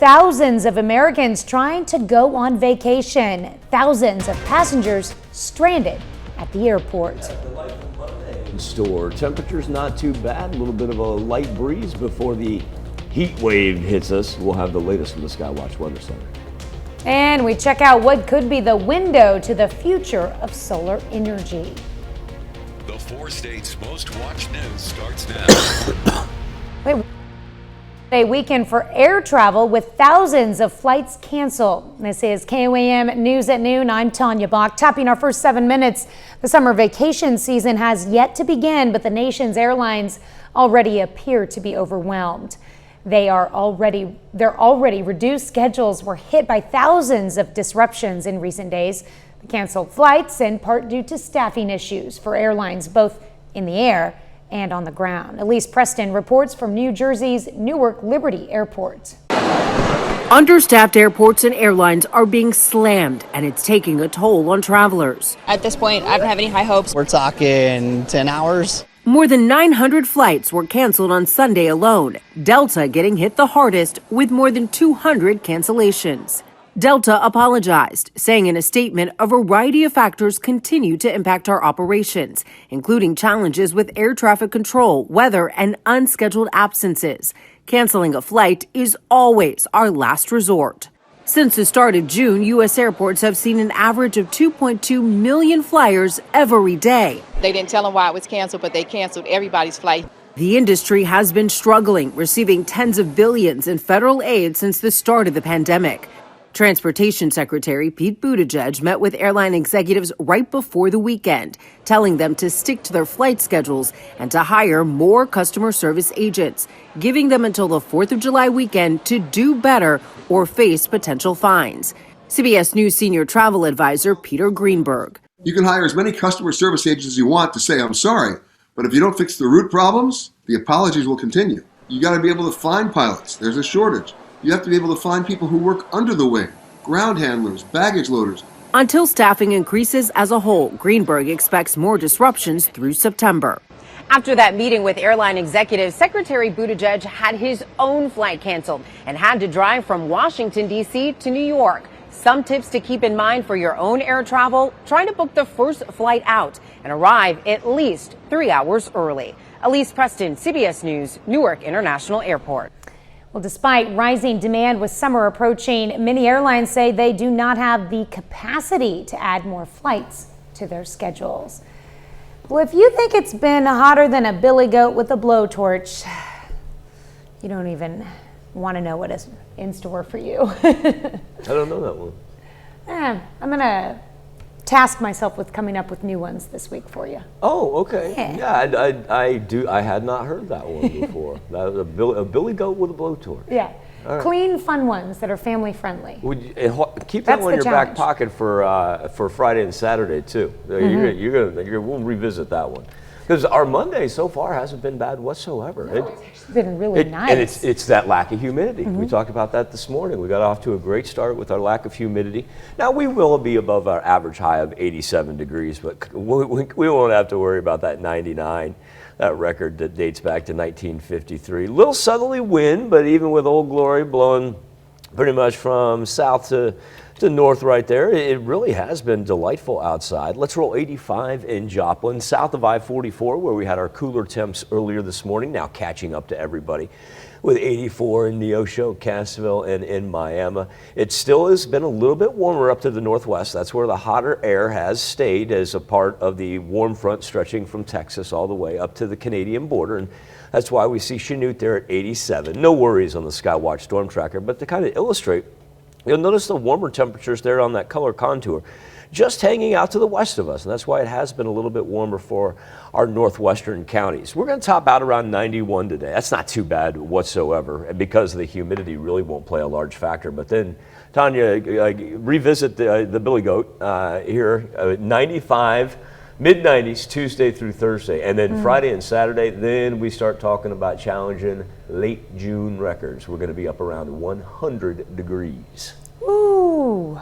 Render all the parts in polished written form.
Thousands of Americans trying to go on vacation. Thousands of passengers stranded at the airport. Store temperatures not too bad. A little bit of a light breeze before the heat wave hits us. We'll have the latest from the Skywatch Weather Center. And we check out what could be the window to the future of solar energy. The 4 states' most watched news starts now. A weekend for air travel with thousands of flights canceled. This is KOAM News at Noon. I'm Tanya Bach. Tapping our first 7 minutes. The summer vacation season has yet to begin, but the nation's airlines already appear to be overwhelmed. Their already reduced schedules were hit by thousands of disruptions in recent days. The canceled flights in part due to staffing issues for airlines both in the air and on the ground. Elise Preston reports from New Jersey's Newark Liberty Airport. Understaffed airports and airlines are being slammed, and it's taking a toll on travelers. At this point, I don't have any high hopes. We're talking 10 hours. More than 900 flights were canceled on Sunday alone. Delta getting hit the hardest with more than 200 cancellations. Delta apologized, saying in a statement a variety of factors continue to impact our operations, including challenges with air traffic control, weather, and unscheduled absences. Canceling a flight is always our last resort. Since the start of June, U.S. airports have seen an average of 2.2 million flyers every day. They didn't tell them why it was canceled, but they canceled everybody's flight. The industry has been struggling, receiving tens of billions in federal aid since the start of the pandemic. Transportation Secretary Pete Buttigieg met with airline executives right before the weekend, telling them to stick to their flight schedules and to hire more customer service agents, giving them until the 4th of July weekend to do better or face potential fines. CBS News senior travel advisor Peter Greenberg. You can hire as many customer service agents as you want to say, I'm sorry, but if you don't fix the root problems, the apologies will continue. You got to be able to find pilots. There's a shortage. You have to be able to find people who work under the wing, ground handlers, baggage loaders. Until staffing increases as a whole, Greenberg expects more disruptions through September. After that meeting with airline executives, Secretary Buttigieg had his own flight canceled and had to drive from Washington, D.C. to New York. Some tips to keep in mind for your own air travel: try to book the first flight out and arrive at least 3 hours early. Elise Preston, CBS News, Newark International Airport. Well, despite rising demand with summer approaching, many airlines say they do not have the capacity to add more flights to their schedules. Well, if you think it's been hotter than a billy goat with a blowtorch, you don't even want to know what is in store for you. I don't know that one. I'm going to task myself with coming up with new ones this week for you. Oh, okay. Yeah, I do. I had not heard that one before. That was a billy goat with a blowtorch. Yeah. Right. Clean, fun ones that are family friendly. Would you, keep that one in your back pocket for Friday and Saturday too. We'll revisit that one, because our Monday so far hasn't been bad whatsoever. No, it's been really nice. And it's that lack of humidity. We talked about that this morning. We got off to a great start with our lack of humidity. Now we will be above our average high of 87 degrees, but we won't have to worry about that 99. That record that dates back to 1953. Little southerly wind, but even with Old Glory blowing pretty much from south to north right there, it really has been delightful outside. Let's roll 85 in Joplin, south of I-44, where we had our cooler temps earlier this morning, now catching up to everybody with 84 in Neosho, Cassville, and in Miami. It still has been a little bit warmer up to the northwest. That's where the hotter air has stayed as a part of the warm front stretching from Texas all the way up to the Canadian border. And that's why we see Chanute there at 87. No worries on the Skywatch Storm Tracker, but to kind of illustrate, you'll notice the warmer temperatures there on that color contour just hanging out to the west of us, and that's why it has been a little bit warmer for our northwestern counties. We're going to top out around 91 today. That's not too bad whatsoever, and because the humidity really won't play a large factor. But then, Tanya, revisit the billy goat here, 95, mid-90s Tuesday through Thursday, and then Friday and Saturday, then we start talking about challenging late June records. We're going to be up around 100 degrees. Ooh.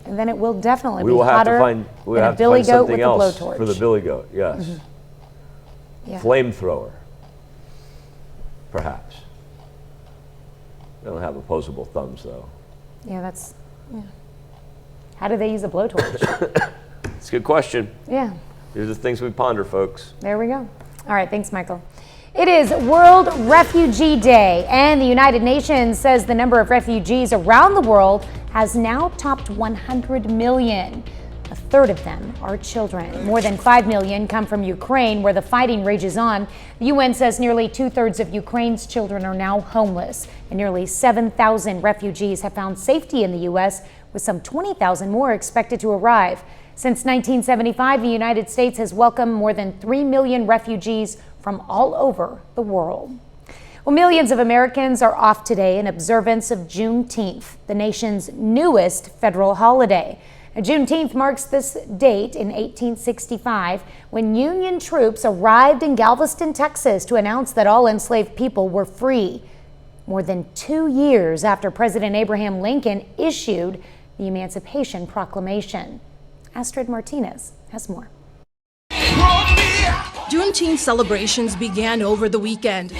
And then it will definitely we be will hotter have to find, we'll than have a billy to find goat with something a else blowtorch. for the billy goat, yes. Yeah. Flamethrower, perhaps. They don't have opposable thumbs, though. Yeah, How do they use a blowtorch? It's a good question. Yeah. These are the things we ponder, folks. There we go. All right, thanks, Michael. It is World Refugee Day, and the United Nations says the number of refugees around the world has now topped 100 million. A third of them are children. More than 5 million come from Ukraine, where the fighting rages on. The UN says nearly 2/3 of Ukraine's children are now homeless, and nearly 7,000 refugees have found safety in the U.S., with some 20,000 more expected to arrive. Since 1975, the United States has welcomed more than 3 million refugees from all over the world. Well, millions of Americans are off today in observance of Juneteenth, the nation's newest federal holiday. Juneteenth marks this date in 1865 when Union troops arrived in Galveston, Texas to announce that all enslaved people were free. More than 2 years after President Abraham Lincoln issued the Emancipation Proclamation. Astrid Martinez has more. Juneteenth celebrations began over the weekend.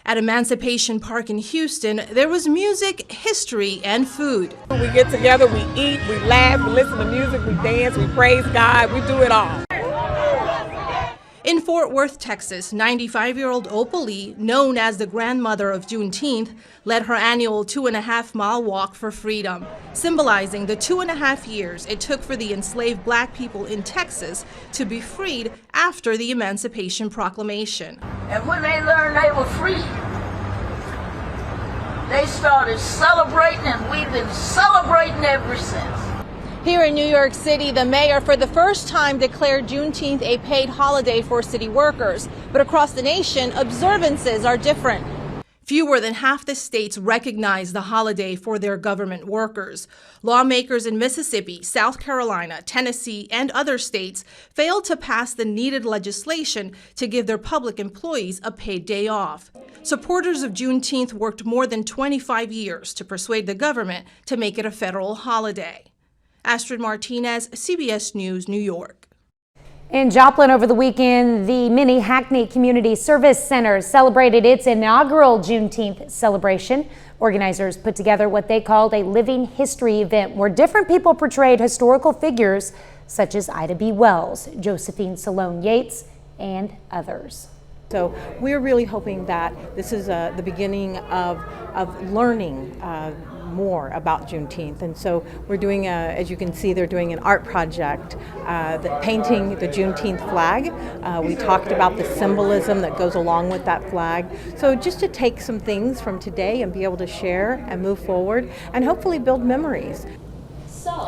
At Emancipation Park in Houston, there was music, history, and food. We get together, we eat, we laugh, we listen to music, we dance, we praise God, we do it all. In Fort Worth, Texas, 95-year-old Opal Lee, known as the grandmother of Juneteenth, led her annual 2.5-mile walk for freedom, symbolizing the 2.5 years it took for the enslaved black people in Texas to be freed after the Emancipation Proclamation. And when they learned they were free, they started celebrating, and we've been celebrating ever since. Here in New York City, the mayor for the first time declared Juneteenth a paid holiday for city workers. But across the nation, observances are different. Fewer than half the states recognize the holiday for their government workers. Lawmakers in Mississippi, South Carolina, Tennessee, and other states failed to pass the needed legislation to give their public employees a paid day off. Supporters of Juneteenth worked more than 25 years to persuade the government to make it a federal holiday. Astrid Martinez, CBS News, New York. In Joplin over the weekend, the Mini Hackney Community Service Center celebrated its inaugural Juneteenth celebration. Organizers put together what they called a living history event where different people portrayed historical figures such as Ida B. Wells, Josephine Salone Yates, and others. So we're really hoping that this is the beginning of learning more about Juneteenth. And so we're doing, as you can see, they're doing an art project, painting the Juneteenth flag. We talked about the symbolism that goes along with that flag. So just to take some things from today and be able to share and move forward and hopefully build memories.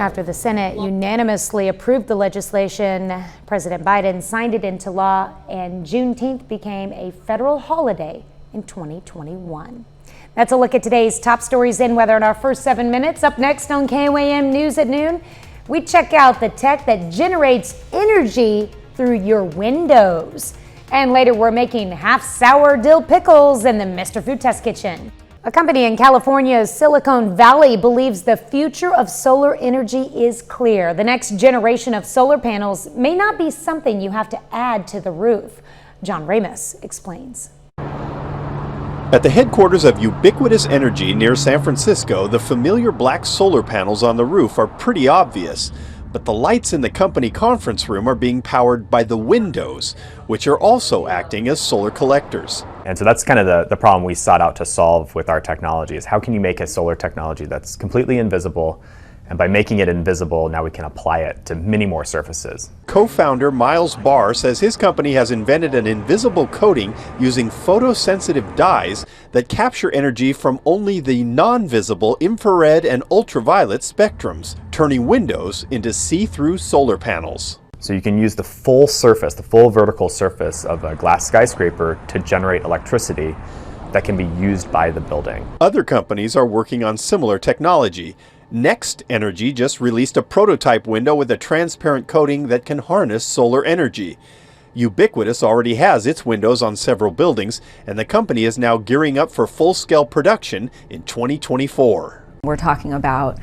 After the Senate unanimously approved the legislation, President Biden signed it into law, and Juneteenth became a federal holiday in 2021. That's a look at today's top stories in weather in our first 7 minutes. Up next on KOAM News at Noon, we check out the tech that generates energy through your windows. And later, we're making half-sour dill pickles in the Mr. Food Test Kitchen. A company in California's Silicon Valley believes the future of solar energy is clear. The next generation of solar panels may not be something you have to add to the roof. John Ramos explains. At the headquarters of Ubiquitous Energy near San Francisco, the familiar black solar panels on the roof are pretty obvious. But the lights in the company conference room are being powered by the windows, which are also acting as solar collectors. And so that's kind of the problem we sought out to solve with our technology, is how can you make a solar technology that's completely invisible, and by making it invisible, now we can apply it to many more surfaces. Co-founder Miles Barr says his company has invented an invisible coating using photosensitive dyes that capture energy from only the non-visible infrared and ultraviolet spectrums, turning windows into see-through solar panels. So you can use the full surface, the full vertical surface of a glass skyscraper to generate electricity that can be used by the building. Other companies are working on similar technology. Next Energy just released a prototype window with a transparent coating that can harness solar energy. Ubiquitous already has its windows on several buildings, and the company is now gearing up for full-scale production in 2024. We're talking about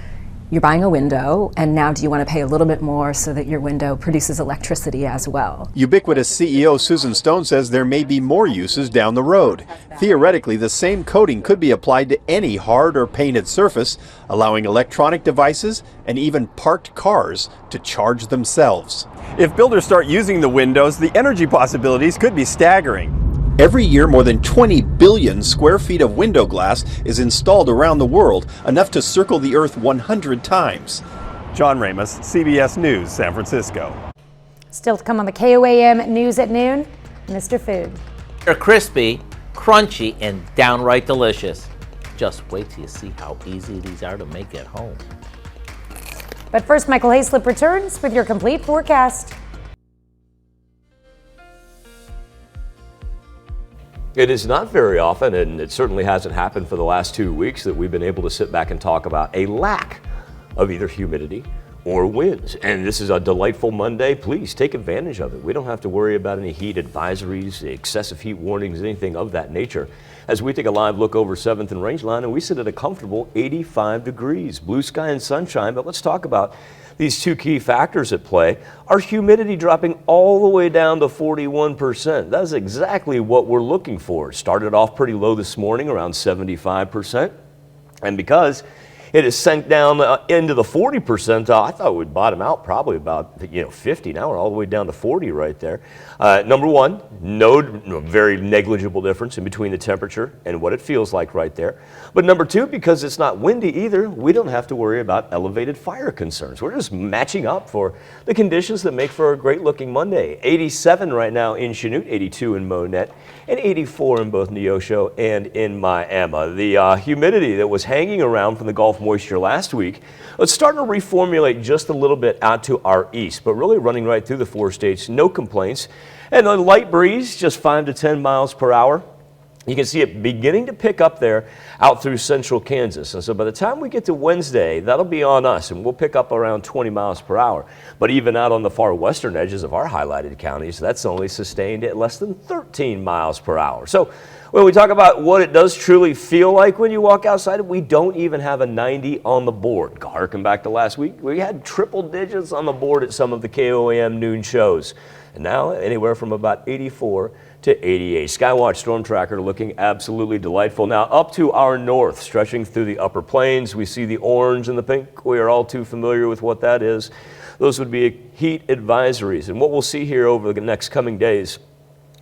you're buying a window, and now do you want to pay a little bit more so that your window produces electricity as well? Ubiquitous CEO Susan Stone says there may be more uses down the road. Theoretically, the same coating could be applied to any hard or painted surface, allowing electronic devices and even parked cars to charge themselves. If builders start using the windows, the energy possibilities could be staggering. Every year, more than 20 billion square feet of window glass is installed around the world, enough to circle the Earth 100 times. John Ramos, CBS News, San Francisco. Still to come on the KOAM News at Noon, Mr. Food. They're crispy, crunchy, and downright delicious. Just wait till you see how easy these are to make at home. But first, Michael Hayslip returns with your complete forecast. It is not very often, and it certainly hasn't happened for the last 2 weeks, that we've been able to sit back and talk about a lack of either humidity or winds. And this is a delightful Monday. Please take advantage of it. We don't have to worry about any heat advisories, excessive heat warnings, anything of that nature. As we take a live look over 7th and Rangeline, and we sit at a comfortable 85 degrees, blue sky and sunshine. But let's talk about these two key factors at play. Our humidity dropping all the way down to 41%. That's exactly what we're looking for. It started off pretty low this morning, around 75%. And because it has sank down into the 40%. I thought it would bottom out probably about 50. Now we're all the way down to 40 right there. Number one, no very negligible difference in between the temperature and what it feels like right there. But number two, because it's not windy either, we don't have to worry about elevated fire concerns. We're just matching up for the conditions that make for a great looking Monday. 87 right now in Chanute, 82 in Monette, and 84 in both Neosho and in Miami. The humidity that was hanging around from the Gulf moisture last week, it's starting to reformulate just a little bit out to our east, but really running right through the 4 states, no complaints. And a light breeze, just 5 to 10 miles per hour. You can see it beginning to pick up there out through central Kansas. And so by the time we get to Wednesday, that'll be on us, and we'll pick up around 20 miles per hour. But even out on the far western edges of our highlighted counties, that's only sustained at less than 13 miles per hour. So when we talk about what it does truly feel like when you walk outside, we don't even have a 90 on the board. Harken back to last week, we had triple digits on the board at some of the KOAM noon shows. And now anywhere from about 84 to 88. Skywatch Storm Tracker looking absolutely delightful. Now up to our north, stretching through the upper plains, we see the orange and the pink. We are all too familiar with what that is. Those would be heat advisories. And what we'll see here over the next coming days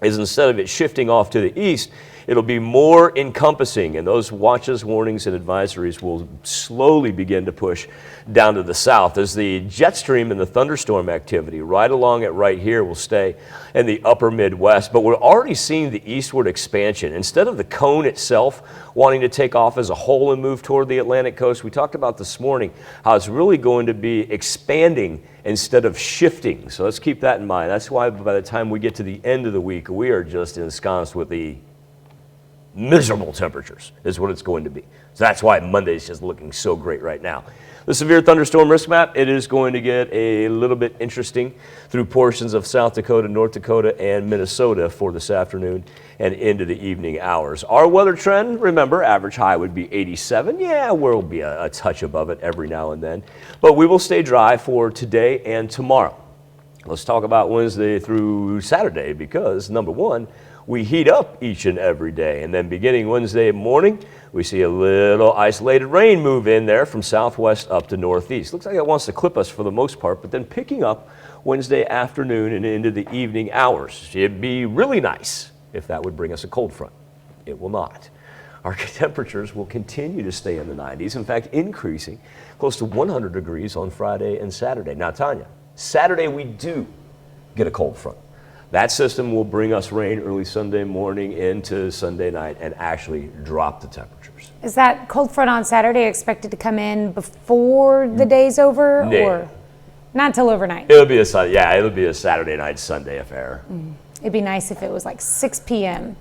is instead of it shifting off to the east, it'll be more encompassing, and those watches, warnings, and advisories will slowly begin to push down to the south as the jet stream and the thunderstorm activity right along it right here will stay in the upper Midwest. But we're already seeing the eastward expansion. Instead of the cone itself wanting to take off as a whole and move toward the Atlantic coast, we talked about this morning how it's really going to be expanding instead of shifting. So let's keep that in mind. That's why by the time we get to the end of the week, we are just ensconced with the miserable temperatures is what it's going to be. So that's why Monday's just looking so great right now. The severe thunderstorm risk map, it is going to get a little bit interesting through portions of South Dakota, North Dakota, and Minnesota for this afternoon and into the evening hours. Our weather trend, remember, average high would be 87. Yeah, we'll be a touch above it every now and then. But we will stay dry for today and tomorrow. Let's talk about Wednesday through Saturday because, number one, we heat up each and every day, and then beginning Wednesday morning, we see a little isolated rain move in there from southwest up to northeast. Looks like it wants to clip us for the most part, but then picking up Wednesday afternoon and into the evening hours. It'd be really nice if that would bring us a cold front. It will not. Our temperatures will continue to stay in the 90s, in fact, increasing close to 100 degrees on Friday and Saturday. Now, Tanya, Saturday we do get a cold front. That system will bring us rain early Sunday morning into Sunday night and actually drop the temperatures. Is that cold front on Saturday expected to come in before the day's over, or not until overnight? It'll be a Saturday night, Sunday affair. It'd be nice if it was like 6 p.m.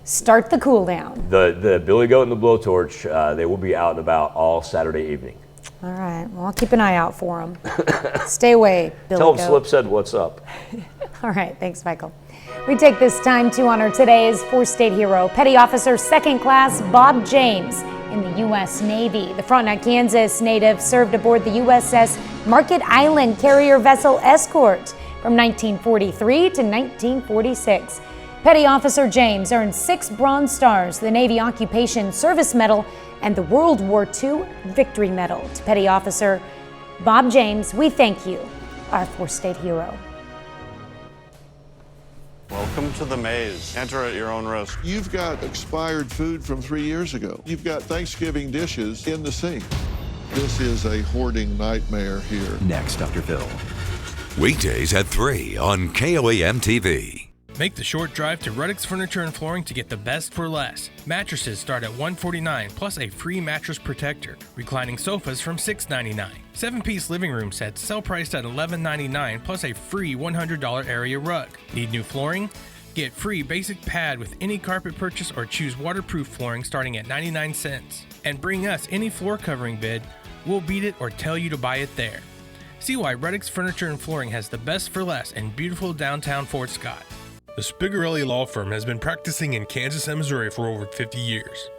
Start the cool down. The Billy Goat and the Blowtorch, they will be out and about all Saturday evening. All right. Well, I'll keep an eye out for them. Stay away, Billy Tell Goat. them Slip said what's up. All right. Thanks, Michael. We take this time to honor today's 4-state hero, Petty Officer 2nd Class Bob James. in the U.S. Navy. The Frontenac, Kansas native served aboard the USS Market Island carrier vessel Escort from 1943 to 1946. Petty Officer James earned 6 Bronze Stars, the Navy Occupation Service Medal, and the World War II Victory Medal. To Petty Officer Bob James, we thank you, our 4-state hero. Welcome to the maze. Enter at your own risk. You've got expired food from 3 years ago. You've got Thanksgiving dishes in the sink. This is a hoarding nightmare here. Next, Dr. Phil. Weekdays at 3 on KOAM TV. Make the short drive to Ruddix Furniture and Flooring to get the best for less. Mattresses start at $149 plus a free mattress protector. Reclining sofas from $699. 7-piece living room sets sell priced at $11.99 plus a free $100 area rug. Need new flooring? Get free basic pad with any carpet purchase or choose waterproof flooring starting at 99 cents. And bring us any floor covering bid. We'll beat it or tell you to buy it there. See why Ruddix Furniture and Flooring has the best for less in beautiful downtown Fort Scott. The Spigarelli Law Firm has been practicing in Kansas and Missouri for over 50 years.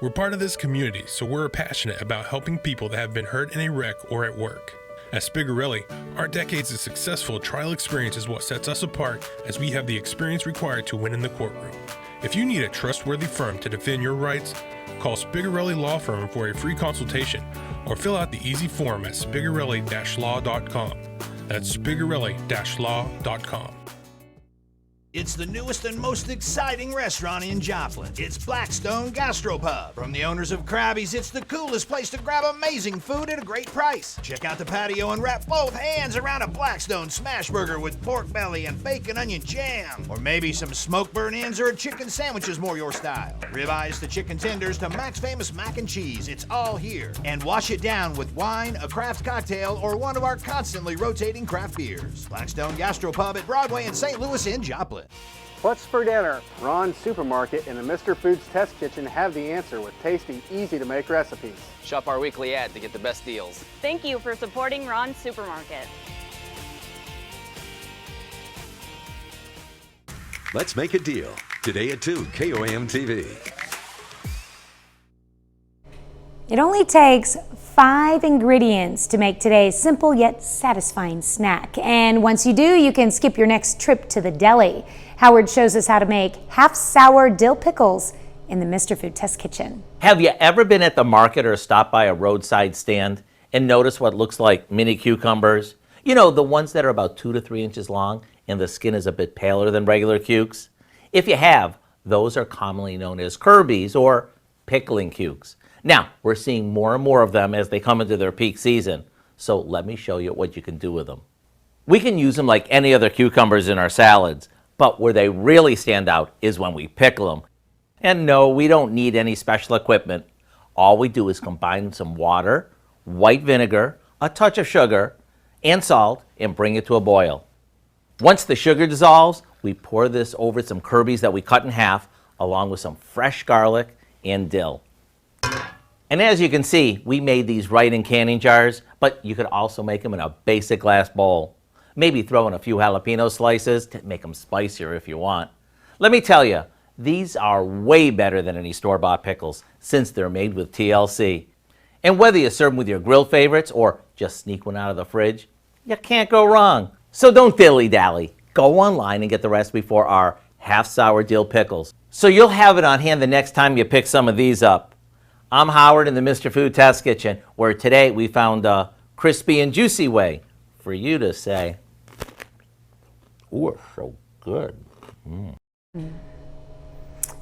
We're part of this community, so we're passionate about helping people that have been hurt in a wreck or at work. At Spigarelli, our decades of successful trial experience is what sets us apart, as we have the experience required to win in the courtroom. If you need a trustworthy firm to defend your rights, call Spigarelli Law Firm for a free consultation or fill out the easy form at spigarelli-law.com. That's spigarelli-law.com. It's the newest and most exciting restaurant in Joplin. It's Blackstone Gastropub. From the owners of Krabby's, it's the coolest place to grab amazing food at a great price. Check out the patio and wrap both hands around a Blackstone smash burger with pork belly and bacon onion jam. Or maybe some smoke burn ends or a chicken sandwich is more your style. Ribeyes to chicken tenders to Mac's famous mac and cheese. It's all here. And wash it down with wine, a craft cocktail, or one of our constantly rotating craft beers. Blackstone Gastropub at Broadway in St. Louis in Joplin. What's for dinner? Ron's Supermarket and the Mr. Foods Test Kitchen have the answer with tasty, easy-to-make recipes. Shop our weekly ad to get the best deals. Thank you for supporting Ron's Supermarket. Let's make a deal. Today at 2, KOAM TV. It only takes 5 ingredients to make today's simple yet satisfying snack. And once you do, you can skip your next trip to the deli. Howard shows us how to make half-sour dill pickles in the Mr. Food Test Kitchen. Have you ever been at the market or stopped by a roadside stand and noticed what looks like mini cucumbers? You know, the ones that are about 2 to 3 inches long and the skin is a bit paler than regular cukes? If you have, those are commonly known as Kirby's or pickling cukes. Now, we're seeing more and more of them as they come into their peak season. So let me show you what you can do with them. We can use them like any other cucumbers in our salads, but where they really stand out is when we pickle them. And no, we don't need any special equipment. All we do is combine some water, white vinegar, a touch of sugar, and salt, and bring it to a boil. Once the sugar dissolves, we pour this over some Kirby's that we cut in half, along with some fresh garlic and dill. And as you can see, we made these right in canning jars, but you could also make them in a basic glass bowl. Maybe throw in a few jalapeno slices to make them spicier if you want. Let me tell you, these are way better than any store-bought pickles since they're made with TLC. And whether you serve them with your grilled favorites or just sneak one out of the fridge, you can't go wrong. So don't dilly-dally. Go online and get the recipe for our half-sour dill pickles, so you'll have it on hand the next time you pick some of these up. I'm Howard in the Mr. Food Test Kitchen, where today we found a crispy and juicy way for you to say, "Ooh, it's so good."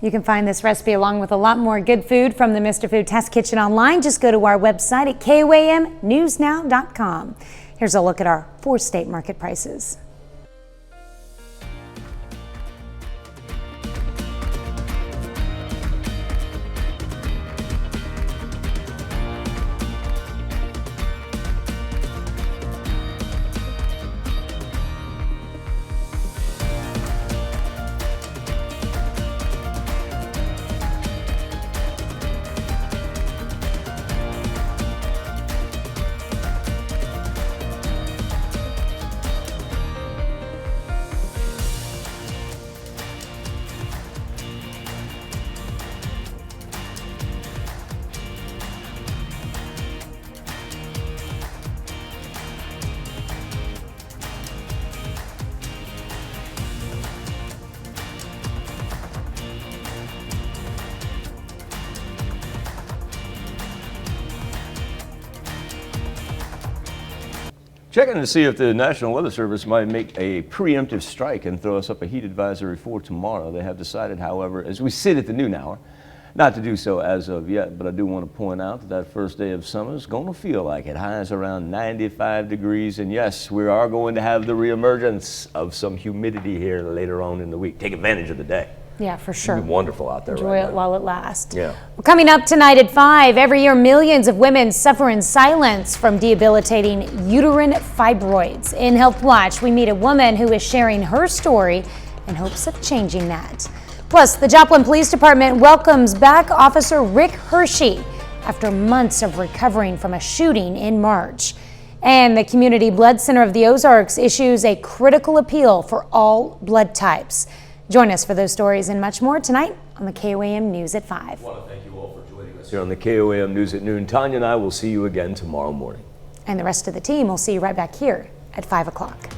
You can find this recipe along with a lot more good food from the Mr. Food Test Kitchen online. Just go to our website at KOAMnewsnow.com. Here's a look at our 4-state market prices. Checking to see if the National Weather Service might make a preemptive strike and throw us up a heat advisory for tomorrow. They have decided, however, as we sit at the noon hour, not to do so as of yet, but I do want to point out that that first day of summer is going to feel like it. Highs around 95 degrees, and yes, we are going to have the reemergence of some humidity here later on in the week. Take advantage of the day. Yeah, for sure. It'll be wonderful out there. Enjoy right it now. while it lasts. Yeah. Well, coming up tonight at 5, every year millions of women suffer in silence from debilitating uterine fibroids. In Health Watch, we meet a woman who is sharing her story in hopes of changing that. Plus, the Joplin Police Department welcomes back Officer Rick Hershey after months of recovering from a shooting in March. And the Community Blood Center of the Ozarks issues a critical appeal for all blood types. Join us for those stories and much more tonight on the KOAM News at 5. I want to thank you all for joining us here on the KOAM News at noon. Tanya and I will see you again tomorrow morning. And the rest of the team will see you right back here at 5 o'clock.